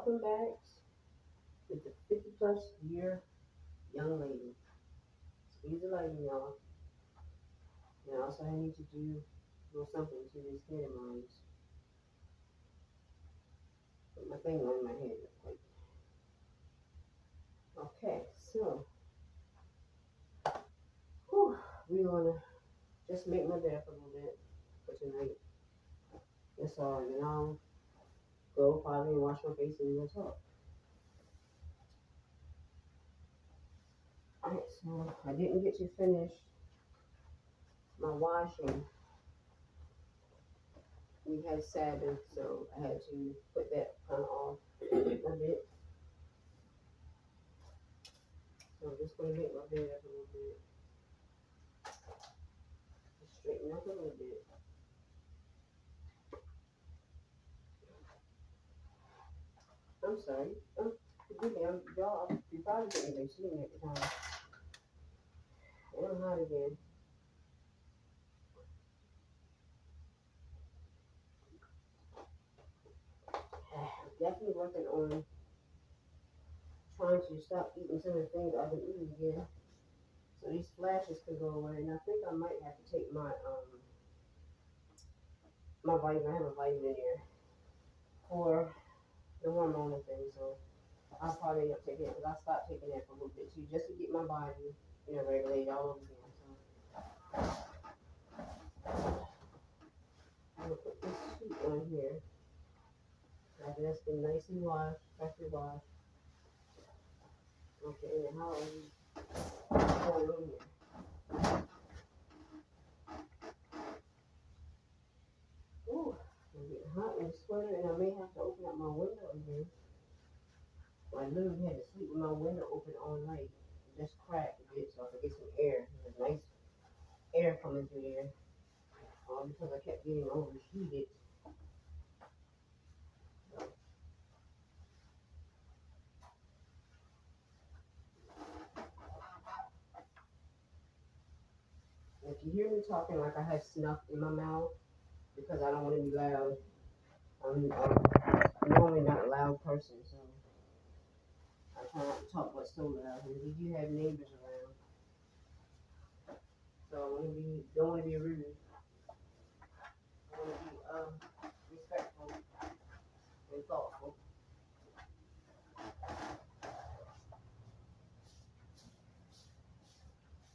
Welcome back with the 50 plus year young lady. Squeeze the lighting, y'all. Now, also, I need to do a little something to this head of mine. Put my thing on my head real quick. Okay, so we're gonna just make my bed up a little bit for tonight. That's all, and then I'll go probably and wash my face and we'll talk. Alright, so I didn't get to finish my washing. We had Sabbath, so I had to put that kind of off a bit. So I'm just gonna make my bed up a little bit. Just straighten up a little bit. I'm sorry. Forgive me. Y'all, you probably didn't even see me at the time. I'm hot again. Definitely working on trying to stop eating some of the things I've been eating again. So these flashes can go away. And I think I might have to take my vitamin. I have a vitamin here for the hormonal thing. So I'll probably end up taking it because I stopped taking that for a little bit too, just to get my body, regulated all over again. So I'm gonna put this sheet on here. After that's been nicely washed, freshly washed. Okay, and how are we going on here? Ooh, I'm getting hot in the sweater, and I may have to open up my window again. I literally had to sleep with my window open all night. Just cracked a bit so I could get some air. There's nice air coming through there. Because I kept getting overheated. So, if you hear me talking like I have snuff in my mouth, because I don't want to be loud. I'm normally not a loud person, so I try not to talk what's so loud. And we do have neighbors around, so don't want to be rude. I want to be respectful and thoughtful.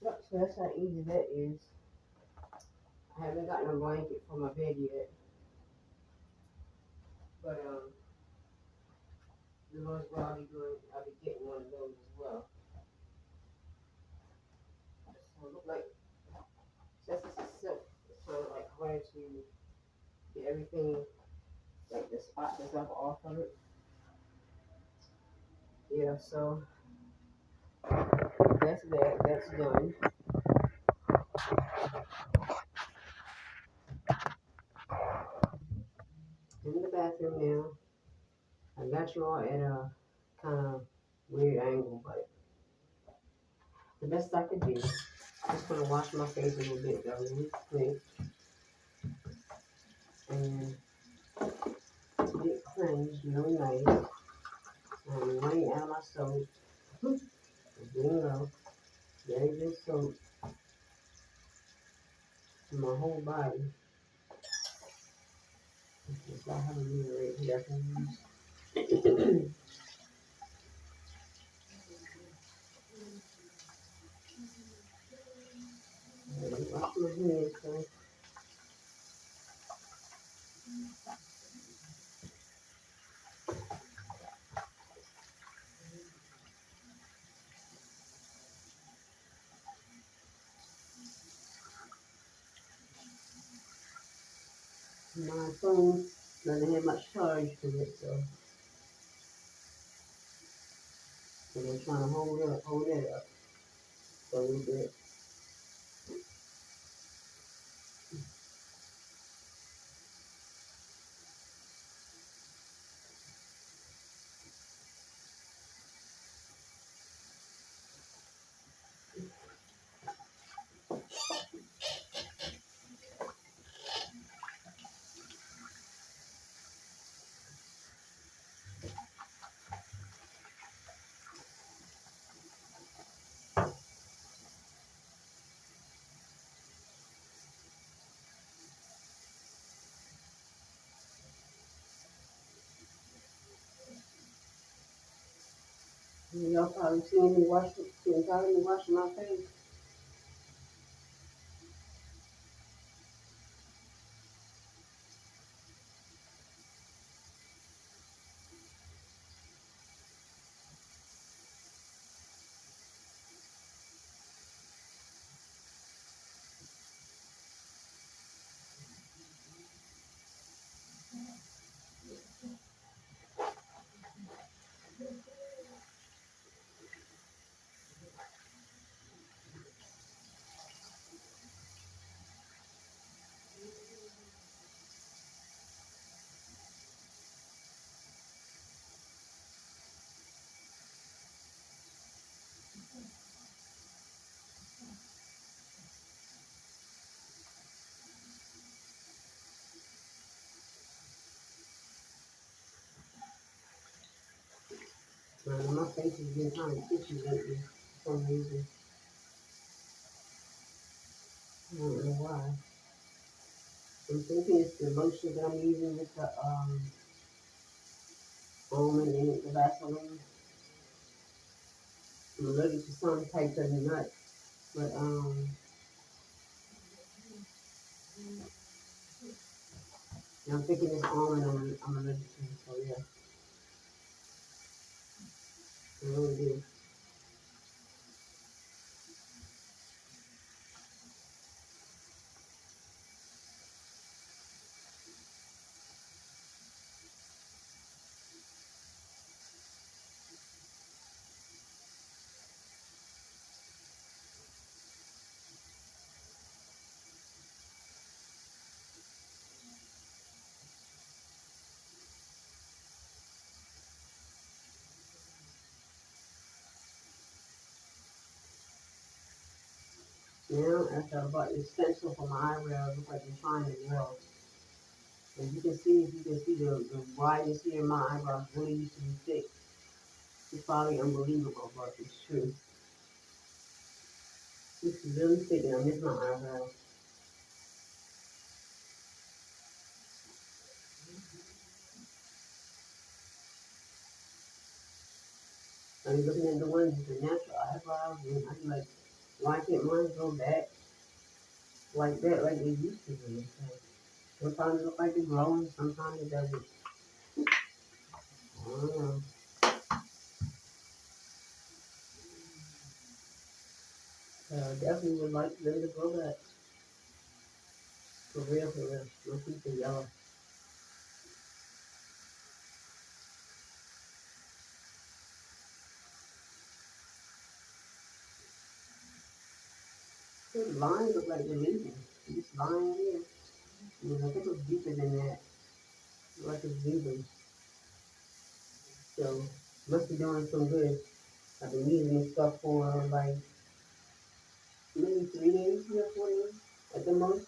Yep, so that's how easy that is. I haven't gotten a blanket for my bed yet, but the Lord's will I'll be getting one of those as well. So it look like since this is silk, it's kind of like hard to get everything like the spot and stuff off of it. Yeah, so that's that. That's done. In the bathroom now. I got you all at a kind of weird angle, but the best I could do. Just gonna wash my face a little bit though, really quick, and get cleansed really nice. I'm running out of my soap. It's getting low. Very good soap to my whole body. Just I have a mirror right here I can use. Wash my hands, so my phone doesn't have much charge to it, so I'm trying to hold it up for a little bit. Y'all probably seen me washing my face. Man, my face has been kind of itchy lately for some reason. I don't know why. I'm thinking it's the lotion that I'm using with the almond in it, the Vaseline. I'm allergic to some types of nuts, but I'm thinking it's almond I'm allergic to. So yeah, I really do. Now, after I bought this stencil for my eyebrows, look like I'm trying to grow. As you can see, if you can see the whiteness here in my eyebrows really used to be thick. It's probably unbelievable, but it's true. It's really thick and I miss my eyebrows. I'm looking at the ones with the natural eyebrows and I'm like, why can't mine grow back like that like they used to be? Sometimes it looks like it's growing, sometimes it doesn't. I don't know. Definitely would like them to grow back. For real, for real. My teeth are yellow. The lines look like they're leaving. This line here, I think it was deeper than that. Like it's leaving. So, must be doing some good. I've been using this stuff for like maybe 3 days, 4 days at the most.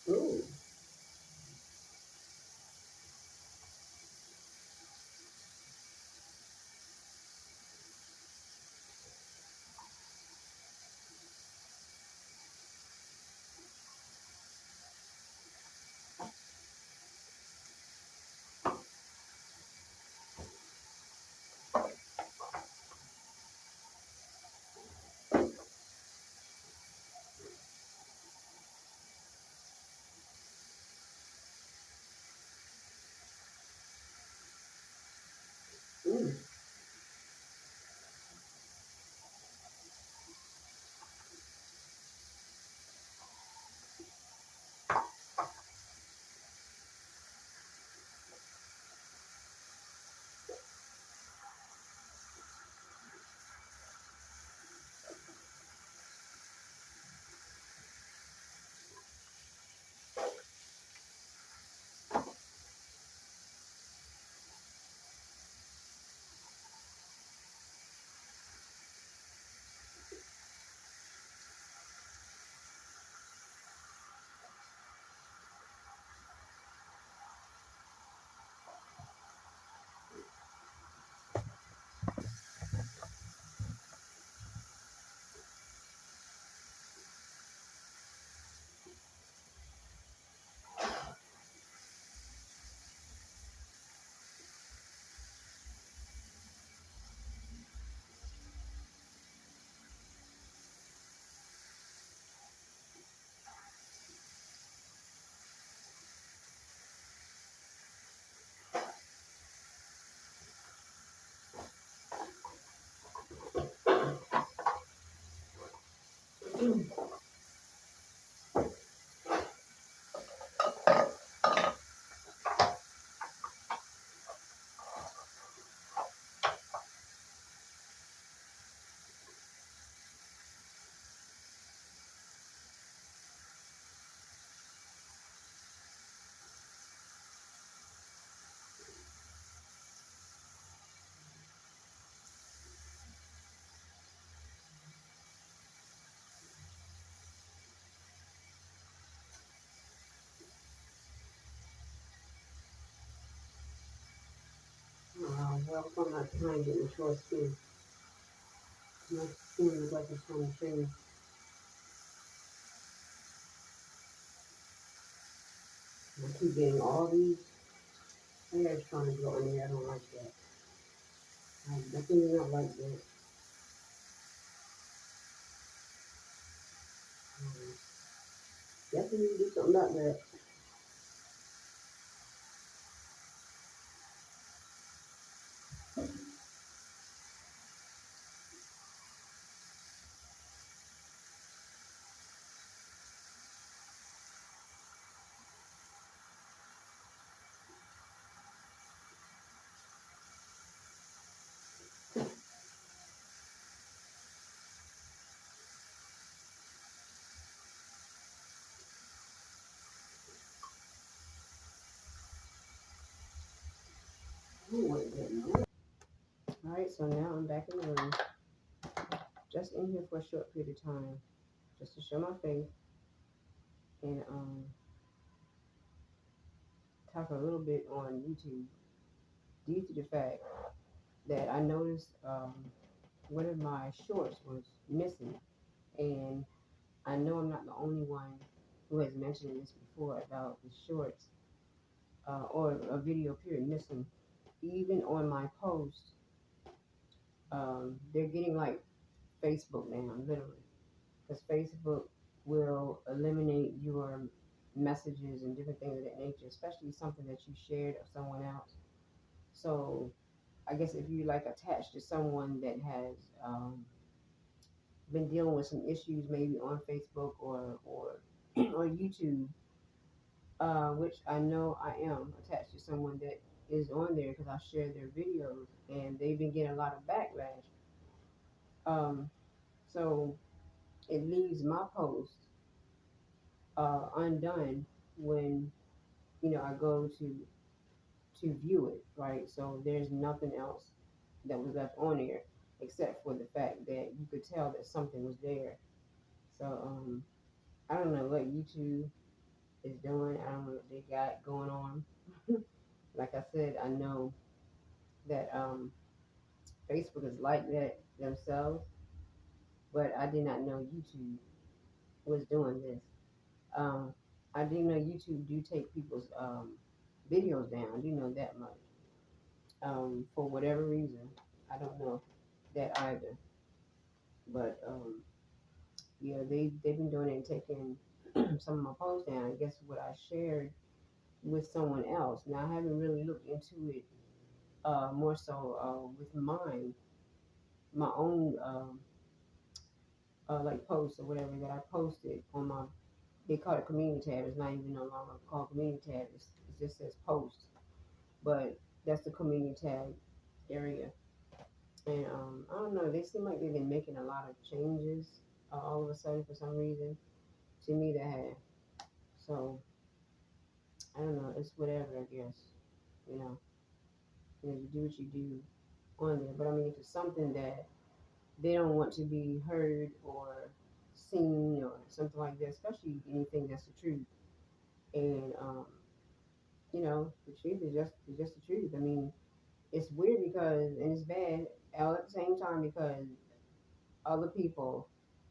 Ooh. Well, I'm not trying to get the short skin. My skin looks like it's trying to change. I keep getting all these hairs trying to grow in there. I don't like that. I definitely do not like that. Um, definitely need to do something about that. I don't want that no. Alright, so now I'm back in the room. Just in here for a short period of time. Just to show my face and talk a little bit on YouTube due to the fact that I noticed one of my shorts was missing, and I know I'm not the only one who has mentioned this before about the shorts or a video period missing. Even on my post, they're getting like Facebook now, literally, because Facebook will eliminate your messages and different things of that nature, especially something that you shared of someone else. So I guess if you like attached to someone that has been dealing with some issues, maybe on Facebook or or YouTube, which I know I am attached to someone that is on there because I share their videos, and they've been getting a lot of backlash. Um, so it leaves my post undone when I go to view it, right? So there's nothing else that was left on there except for the fact that you could tell that something was there. So I don't know what YouTube is doing. I don't know what they got going on. Like I said, I know that Facebook is like that themselves, but I did not know YouTube was doing this. Um, I didn't know YouTube do take people's videos down. I didn't know that much. For whatever reason, I don't know that either. But yeah, they've been doing it and taking some of my posts down. I guess what I shared with someone else. Now I haven't really looked into it more so with my own like posts or whatever that I posted on my, they call it community tab. It's not even no longer called community tab. It just says post, but that's the community tab area. And I don't know. They seem like they've been making a lot of changes all of a sudden for some reason. To me, they have. So I don't know. It's whatever, I guess. You know, you do what you do on there. But I mean, if it's something that they don't want to be heard or seen or something like that, especially anything that's the truth. And the truth is just the truth. I mean, it's weird because and it's bad all at the same time because other people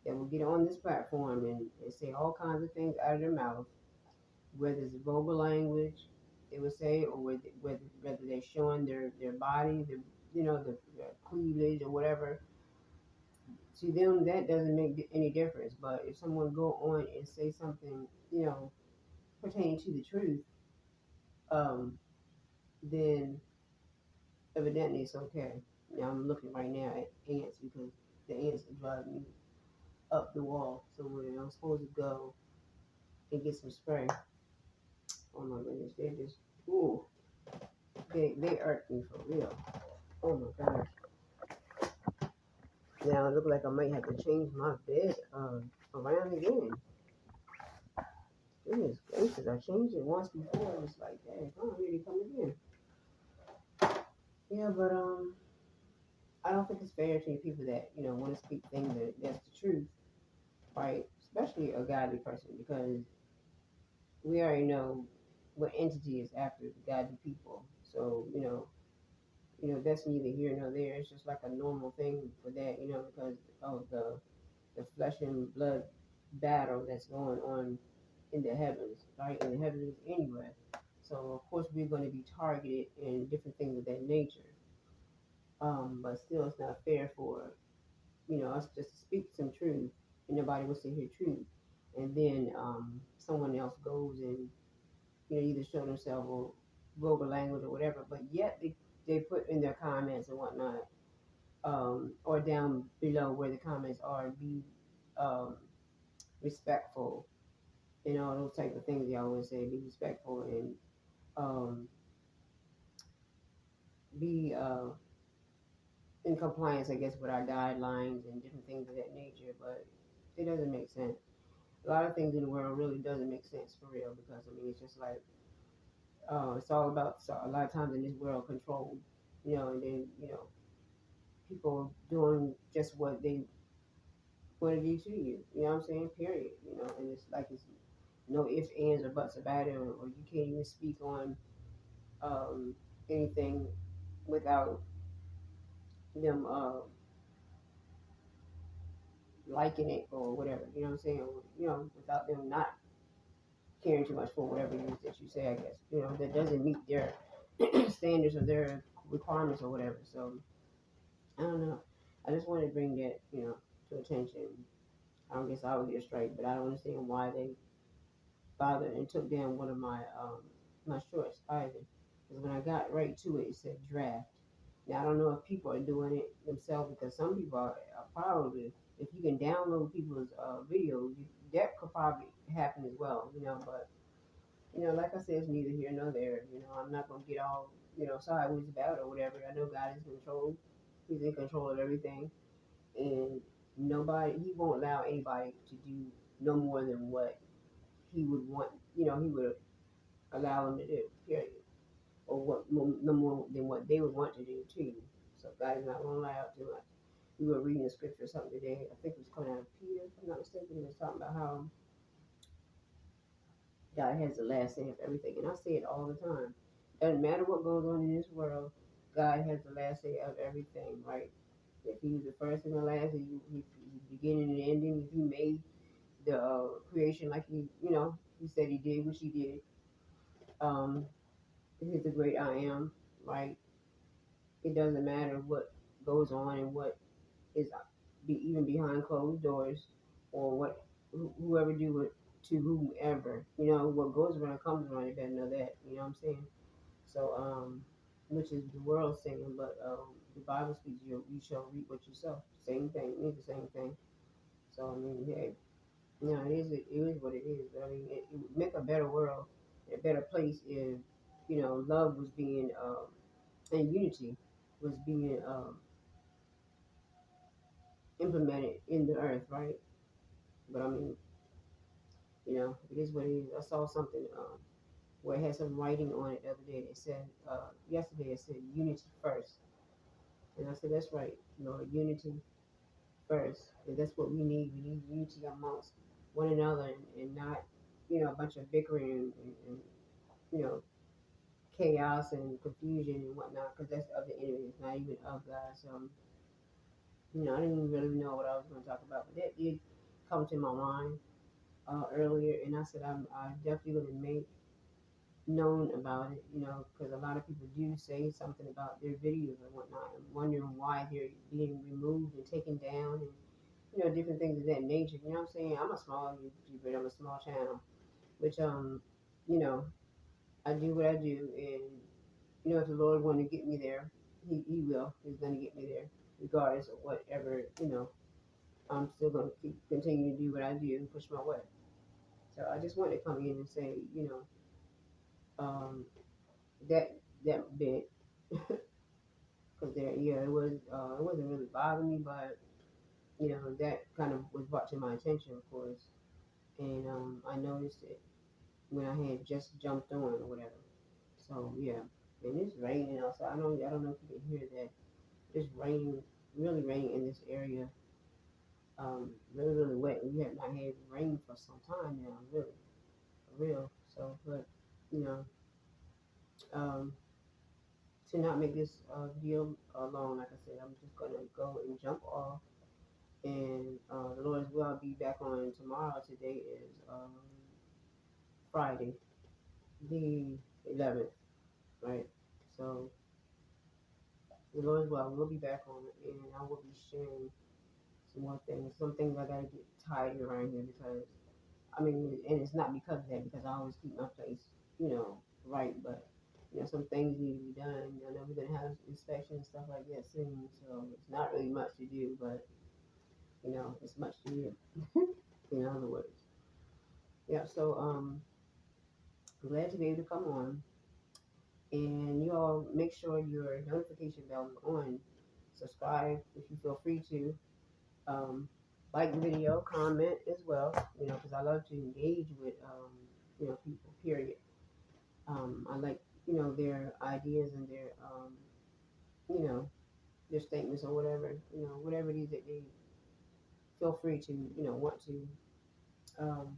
that will get on this platform and say all kinds of things out of their mouth, whether it's vulgar language, they would say, or whether they're showing their body, the cleavage or whatever. To them, that doesn't make any difference. But if someone go on and say something, pertaining to the truth, um, then evidently it's okay. Now I'm looking right now at ants because the ants are driving me. up the wall somewhere. I'm supposed to go and get some spray. Oh my goodness, they just ooh, they irk me for real. Oh my gosh. Now it look like I might have to change my bed around again. Goodness gracious, I changed it once before. It was like, dang, I don't really come again. Yeah, but I don't think it's fair to people that want to speak things that's the truth, right? Especially a godly person, because we already know what entity is after the godly people. So that's neither here nor there. It's just like a normal thing for that, because of the flesh and blood battle that's going on in the heavens, right? In the heavens anywhere. So of course we're going to be targeted in different things of that nature. But still, it's not fair for us just to speak some truth, and nobody wants to hear truth, and then someone else goes and either show themselves or vulgar language or whatever, but yet they put in their comments and whatnot, or down below where the comments are, be um, respectful and all those type of things. They always say be respectful and um, be in compliance, I guess, with our guidelines and different things of that nature. But it doesn't make sense. A lot of things in the world really doesn't make sense for real, because I mean it's just like it's all about, so a lot of times in this world, control, and then people doing just what they want to do to you. You know what I'm saying? Period. And it's like it's no ifs, ands, or buts about it, or you can't even speak on um, anything without them liking it or whatever. You know what I'm saying? Or, without them not caring too much for whatever it is that you say. I guess that doesn't meet their standards or their requirements or whatever. So I don't know. I just wanted to bring that to attention. I don't guess I would get straight, but I don't understand why they bothered and took down one of my shorts either. Because when I got right to it, it said draft. Now I don't know if people are doing it themselves, because some people are probably, if you can download people's videos, that could probably happen as well. But like I said, it's neither here nor there. I'm not gonna get all sideways about it or whatever. I know God is in control. He's in control of everything, and he won't allow anybody to do no more than what he would want. He would allow them to do. Period. Or what no more than what they would want to do too. So God is not gonna allow too much. We were reading the scripture or something today. I think it was coming out of Peter, if I'm not mistaken. He was talking about how God has the last say of everything. And I say it all the time. Doesn't matter what goes on in this world, God has the last say of everything, right? If he was the first and the last, he's beginning and ending, if he made the creation like he said he did, which he did. Um, he's the great I am, right? It doesn't matter what goes on and what is even behind closed doors, or what whoever do it to whomever. What goes around comes around. You better know that. You know what I'm saying? So which is the world saying, but the Bible speaks, you shall reap what you sow. Same thing, it means the same thing. So I mean, hey, it is what it is. But I mean, it would make a better world, a better place if love was being and unity was being implemented in the earth, right? But I mean, it is what it is. I saw something where it had some writing on it the other day. It said, yesterday it said unity first. And I said, that's right, unity first. And that's what we need. We need unity amongst one another, and not, a bunch of bickering and you know, chaos and confusion and whatnot, because that's of the enemy. It's not even of God. So, I didn't even really know what I was going to talk about, but that did come to my mind earlier, and I said I'm definitely going to make known about it, because a lot of people do say something about their videos and whatnot, and wondering why they're being removed and taken down, and different things of that nature. You know what I'm saying? I'm a small YouTuber, I'm a small channel, which you know, I do what I do, and if the Lord wanted to get me there, He will. He's gonna get me there, regardless of whatever I'm still gonna continue to do what I do and push my way. So I just wanted to come in and say, that that bit, because there, yeah, it wasn't really bothering me, but that kind of was brought to my attention, of course, and I noticed it when I had just jumped on or whatever. So yeah, and it's raining outside. I don't know if you can hear that. It's raining, really raining in this area. Really, really wet. We have not had rain for some time now, really, for real. So, but you know, um, to not make this deal long, like I said, I'm just gonna go and jump off. And the Lord's will, I'll be back on tomorrow. Today is Friday, the 11th, right? So the Lord's will, we'll be back on, and I will be sharing some more things. Some things I gotta get tidy around here because I mean, and it's not because of that, because I always keep my place, right. But some things need to be done. I know we're gonna have inspection and stuff like that soon, so it's not really much to do, but it's much to do. In other words, yeah. So glad to be able to come on, and you all make sure your notification bell is on. Subscribe if you feel free to. Like the video, comment as well. Because I love to engage with people. Period. I like, their ideas and you know, their statements or whatever, whatever it is that they feel free to, want to um,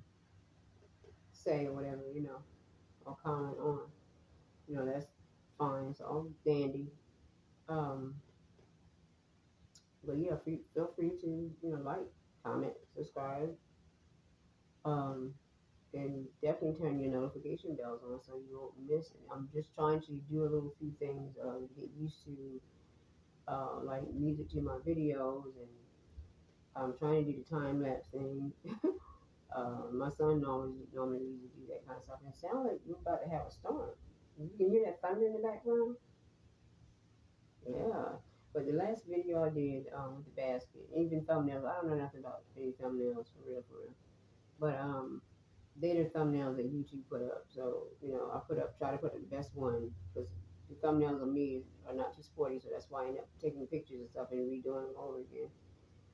say or whatever, or comment on. That's fine. It's all dandy. Um, but yeah, feel free to, like, comment, subscribe, um, and definitely turn your notification bells on so you won't miss it. I'm just trying to do a little few things, get used to like music to my videos, and I'm trying to do the time lapse thing. My son normally usually do that kind of stuff. And it sounds like we're about to have a storm. You can hear that thunder in the background. Yeah. But the last video I did with the basket, even thumbnails. I don't know nothing about any thumbnails for real, for real. But they the thumbnails that YouTube put up. So I try to put the best one because the thumbnails of me are not too sporty. So that's why I end up taking pictures and stuff and redoing them over again.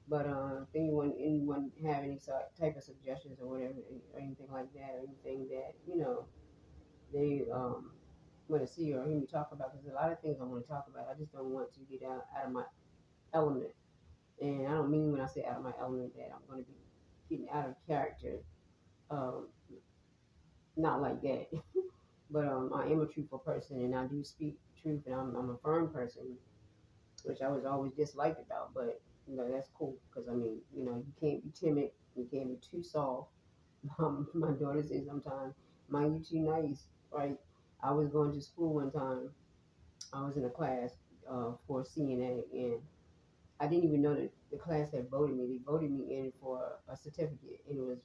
But if anyone have any type of suggestions or whatever, or anything like that, or anything that they want to see or hear me talk about, because a lot of things I want to talk about, I just don't want to get out of my element. And I don't mean when I say out of my element that I'm going to be getting out of character. Um, Not like that. But I am a truthful person, and I do speak truth, and I'm a firm person, which I was always disliked about. But that's cool because I mean, you can't be timid, you can't be too soft. My daughter says sometimes, "Mom, you too nice." Right? I was going to school one time. I was in a class for CNA, and I didn't even know that the class had voted me. They voted me in for a certificate, and it was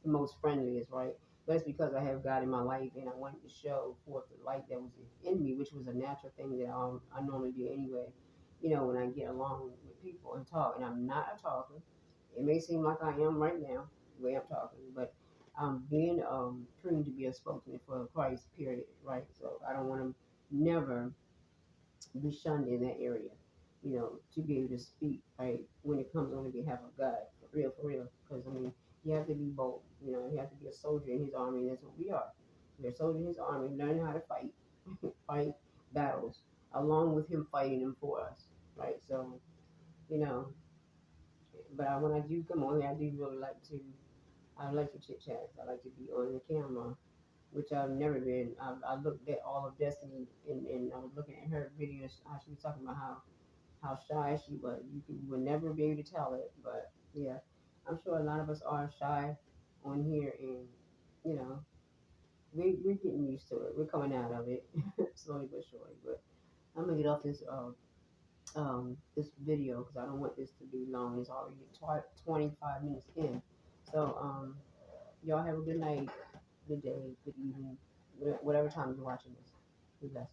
the most friendliest, right? But it's because I have God in my life, and I wanted to show forth the light that was in me, which was a natural thing that I normally do anyway. When I get along with people and talk, and I'm not a talker. It may seem like I am right now, the way I'm talking, but I'm being trained to be a spokesman for Christ, period, right? So I don't want to never be shunned in that area, to be able to speak, right, when it comes on behalf of God, for real. Because, I mean, you have to be bold, you have to be a soldier in his army, and that's what we are. We're a soldier in his army, learning how to fight, fight battles, along with him fighting them for us, right? So, you know, but when I do come on here, I do really I like to chit chat. I like to be on the camera, which I've never been. I looked at all of Destiny, and I was looking at her videos, how she was talking about how shy she was. You would never be able to tell it, but yeah, I'm sure a lot of us are shy on here, and you know, we're getting used to it. We're coming out of it slowly but surely. But I'm gonna get off this video because I don't want this to be long. It's already 25 minutes in. So y'all have a good night, good day, good evening, whatever time you're watching this. Be blessed.